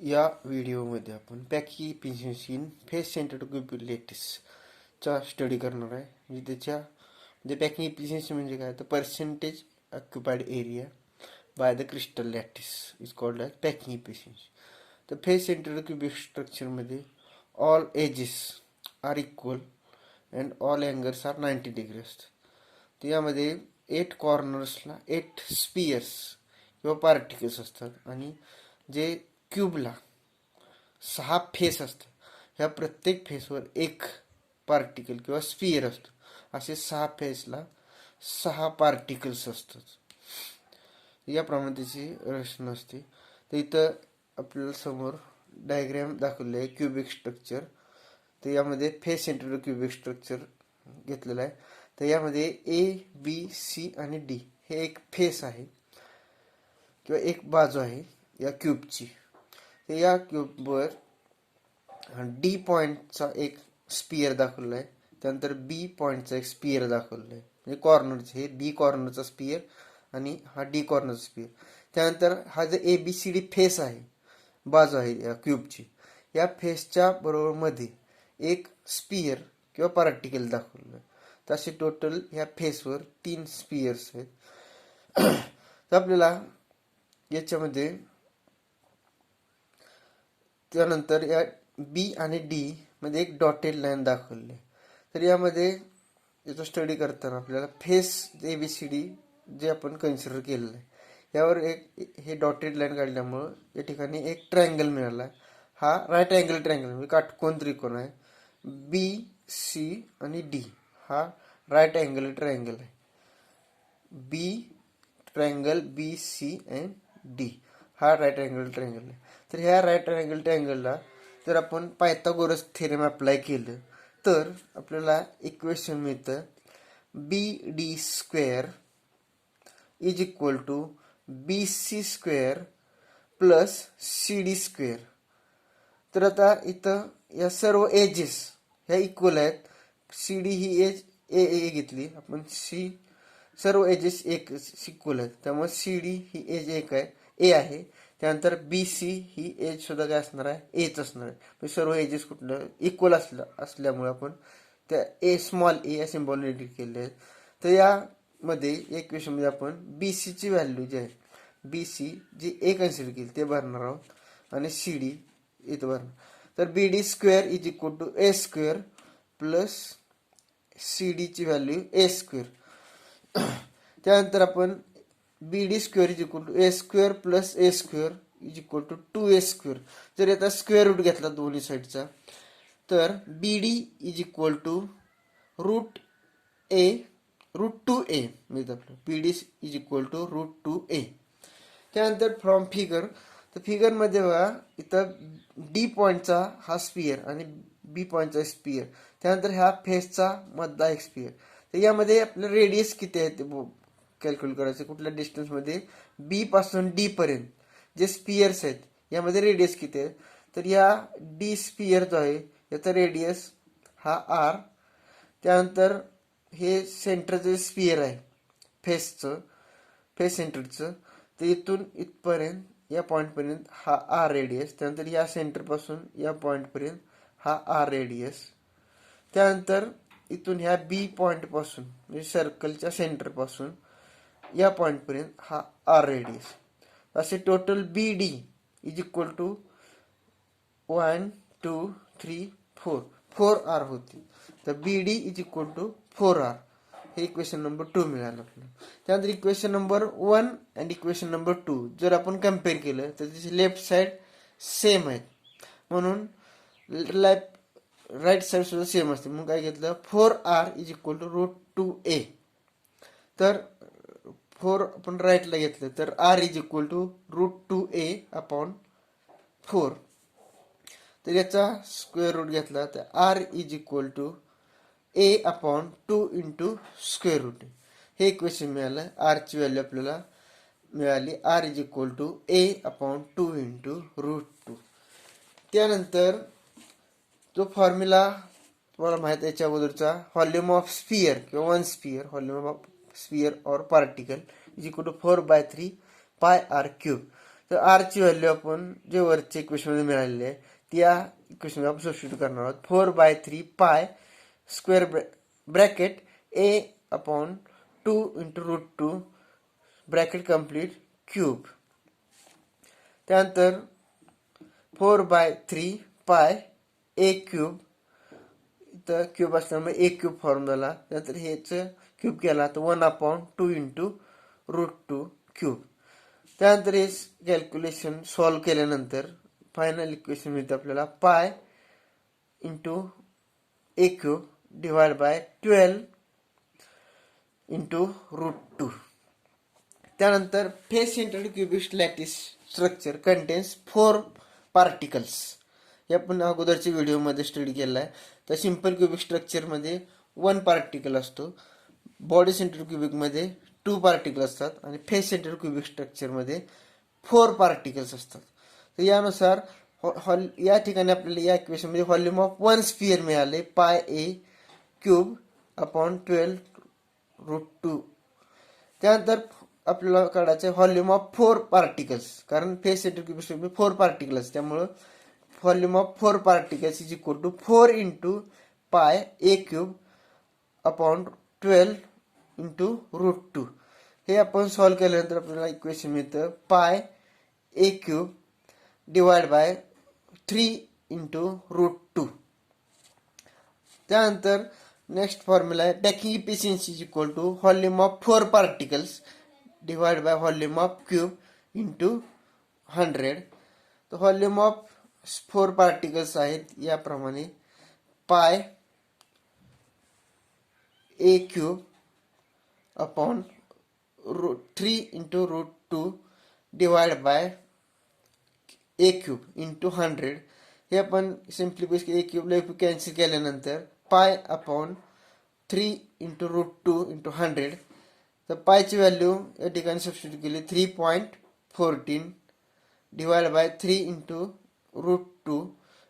या व्हिडिओमध्ये आपण packing efficiency face centred cubic लॅटिसचा स्टडी करणार आहे. म्हणजे म्हणजे पॅकिंग एफिशियन्सी म्हणजे काय, तर percentage occupied area by the crystal lattice is called as packing efficiency. तर फेस सेंटर्ड क्यूबिक स्ट्रक्चरमध्ये all edges are equal and all angles are 90 degree असतात. तर यामध्ये 8 कॉर्नर्सला 8 स्पियर्स किंवा पार्टिकल्स असतात आणि जे क्यूबला 6 फेस असतात. ह्या प्रत्येक फेसवर एक पार्टिकल किंवा स्पियर असतो. असे 6 फेसला 6 पार्टिकल्स असतात. याप्रमाणे त्याची रचना असते. तर इथं आपल्याला समोर डायग्राम दाखवले आहे क्यूबिक स्ट्रक्चर. तर यामध्ये फेस सेंटर क्यूबिक स्ट्रक्चर घेतलेलं आहे. तर यामध्ये A, B, C आणि D हे एक फेस आहे किंवा एक बाजू आहे या क्यूबची. तर या क्यूबवर डी पॉईंटचा एक स्पियर दाखवला आहे. त्यानंतर बी पॉईंटचा एक स्पियर दाखवला आहे. म्हणजे कॉर्नरचे हे बी कॉर्नरचा स्पियर आणि हा डी कॉर्नरचा स्पियर. त्यानंतर हा जो ABCD फेस आहे, बाजू आहे या क्यूबची, या फेसच्या बरोबर मध्ये एक स्पियर किंवा पार्टिकल दाखवलं. तर असे टोटल ह्या फेसवर 3 स्पियर्स आहेत. तर आपल्याला याच्यामध्ये त्यानंतर या बी आणि डी मध्ये एक डॉटेड लाईन दाखवली. तर यामध्ये याचा स्टडी करताना आपल्याला फेस ABCD जे आपण कन्सिडर केलेलं आहे, यावर एक हे डॉटेड लाईन काढल्यामुळं या ठिकाणी एक ट्रायंगल मिळाला. हा राईट अँगल ट्रायंगल म्हणजे काटकोन त्रिकोण आहे. BC आणि D हा राईट अँगल ट्रायंगल आहे. बी ट्रायंगल BC अँड D हा राईट अँगल ट्रायंगल आहे. तर ह्या राईट अँगल ट्रायंगलला जर आपण पायथागोरस थेरम अप्लाय केलं तर आपल्याला इक्वेशन मिळतं BD square is equal to BC square plus CD square. तर आता इथं या सर्व एजेस ह्या इक्वल आहेत. CD ही एज ए घेतली आपण, सर्व एजेस एक इक्वल आहेत, त्यामुळे CD ही एज एक आहे, ए आहे. त्यानंतर BC ही एज सुद्धा काय असणार आहे, एच असणार आहे. म्हणजे सर्व एजेस कुठलं इक्वल असल्यामुळे आपण त्या ए स्मॉल ए या सिम्बॉल एडिट केले आहेत. तर यामध्ये इक्वेशनमध्ये आपण BC ची व्हॅल्यू जी आहे, BC जी ए कन्सिडर केली ते भरणार आहोत आणि CD इथं भरणार. तर BD square is equal to a square plus CD ची व्हॅल्यू ए स्क्वेअर. त्यानंतर आपण BD square is equal to a square plus a square is equal to 2a square. जर याचा स्क्वेअर रूट घेतला दोन्ही साईडचा तर BD is equal to root 2a मिळतं आपलं. BD is equal to root 2a. त्यानंतर फ्रॉम फिगर, तर फिगरमध्ये बघा इथं D पॉईंटचा हा स्पियर आणि B पॉईंटचा स्पियर, त्यानंतर ह्या फेसचा मधला एक स्पियर. तर यामध्ये आपलं रेडियस किती आहे ते कॅल्क्युलेट करायचं. कुठल्या डिस्टन्समध्ये बी पासून डी पर्यंत जे स्पियर्स आहेत यामध्ये रेडियस किती आहे. तर या डी स्पियर जो आहे याचा रेडियस हा R. त्यानंतर हे सेंटरचं स्पियर आहे फेस सेंटरचं, तर इथून इथपर्यंत या पॉईंटपर्यंत हा R रेडियस. त्यानंतर या सेंटरपासून या पॉईंटपर्यंत हा R रेडियस. त्यानंतर इथून ह्या बी पॉईंटपासून म्हणजे सर्कलच्या सेंटरपासून या पॉईंटपर्यंत हा R रेडियस. असे total BD is equal to 1 2 3 4 R होती. तर BD is equal to 4R. हे इक्वेशन नंबर 2 मिळालं आपल्याला. त्यानंतर equation number 1 and equation number 2 जर आपण कम्पेअर केलं तर त्याची लेफ्ट साईड सेम आहेत, म्हणून राईट साईड सुद्धा सेम असते. मग काय घेतलं, 4R is equal to root 2a. तर 4 आपण राईटला घेतलं तर R is equal to root 2a upon 4. तर याचा स्क्वेअर रूट घेतला तर R is equal to a upon 2 into square root. हे इक्वेशन मिळालं. R ची व्हॅल्यू आपल्याला मिळाली, R is equal to a upon 2 into root 2. त्यानंतर जो फॉर्म्युला तुम्हाला माहित आहे याच्या अगोदरचा, व्हॉल्यूम ऑफ स्पियर किंवा one sphere, volume of sphere और particle is equal to 4/3 pi R cube. तर आरची व्हॅल्यू आपण जे वरच्या इक्वेशनमध्ये मिळालेली आहे त्या इक्वेशनमध्ये आपण सबस्टिट्यूट करणार आहोत. 4/3 pi square bracket a upon 2 into √2 bracket complete cube. त्यानंतर 4/3 पाय a क्यूब, इथं क्यूब असल्यामुळे a क्यूब फॉर्म झाला. त्यानंतर हेच क्यूब केला तर 1/2 इंटू √2 क्यूब. त्यानंतर हे कॅल्क्युलेशन सॉल्व केल्यानंतर फायनल इक्वेशन मिळते आपल्याला pi into a cube divide bye 12 into √2. त्यानंतर face centred cubic lattice structure contains 4 particles. हे आपण अगोदरच्या व्हिडिओमध्ये स्टडी केला आहे. तर सिंपल क्युबिक स्ट्रक्चरमध्ये 1 पार्टिकल असतो, बॉडी सेंटर्ड क्युबिकमध्ये 2 पार्टिकल असतात आणि फेस सेंटर्ड क्युबिक स्ट्रक्चरमध्ये 4 पार्टिकल्स असतात. तर यानुसार या ठिकाणी आपल्याला या इक्वेशनमध्ये व्हॉल्यूम ऑफ 1 स्फिअर मिळाले पाय a क्यूब अपॉन 12 √2. त्यानंतर आपल्याला काढायचं व्हॉल्यूम ऑफ 4 पार्टिकल्स, कारण face centred cubic structure 4 particles, त्यामुळं volume of 4 particles is equal to 4 into pi a cube upon 12 into √2. हे आपण सॉल्व केल्यानंतर आपल्याला इक्वेशन मिळतं pi a cube divide by 3 इंटू √2. त्यानंतर नेक्स्ट फॉर्म्युला आहे packing efficiency is equal to volume of 4 particles divide by volume of cube into 100. तर volume of 4 particles आहेत याप्रमाणे पाय a क्यूब अपॉन 3 इंटू √2 divide by a cube into 100. हे आपण सिम्प्लिफाय a क्यूबला कॅन्सल केल्यानंतर पाय अपॉन 3 इंटू √2 इंटू 100. तर पायची व्हॅल्यू या ठिकाणी सबस्टिट्यूट केली 3.14 डिवाइड बाय 3 इंटू √2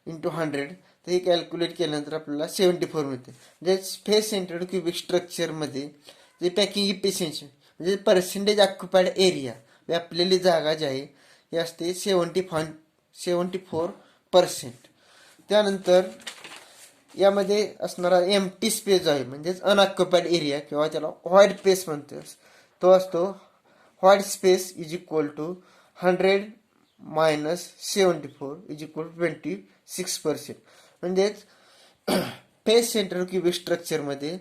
इंटू 100. तर हे कॅल्क्युलेट केल्यानंतर आपल्याला 74 मिळते. म्हणजे फेस सेंटर्ड क्युबिक स्ट्रक्चरमध्ये जे पॅकिंग इफिशियन्सी म्हणजे पर्सेंटेज ऑक्युपाईड एरिया, व्यापलेली जागा जी आहे हे असते 74%. त्यानंतर यामध्ये असणारा एम्प्टी स्पेस आहे म्हणजेच अनऑक्युपाईड एरिया किंवा त्याला व्हाईट स्पेस म्हणतो, तो असतो white space is equal to 100 minus 74 is equal to 26%. म्हणजेच फेस सेंटर क्युबिक स्ट्रक्चरमध्ये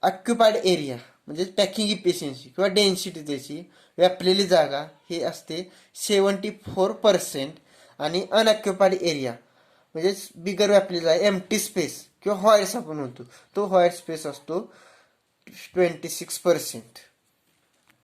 ऑक्युपाईड एरिया म्हणजे पॅकिंग इफिशियन्सी किंवा डेन्सिटी त्याची व्यापलेली जागा हे असते 74% आणि अनऑक्युपाईड एरिया म्हणजेच बिगर व्यापलेला एम्प्टी स्पेस किंवा व्हाईट्स आपण म्हणतो तो व्हाईट स्पेस असतो 26%.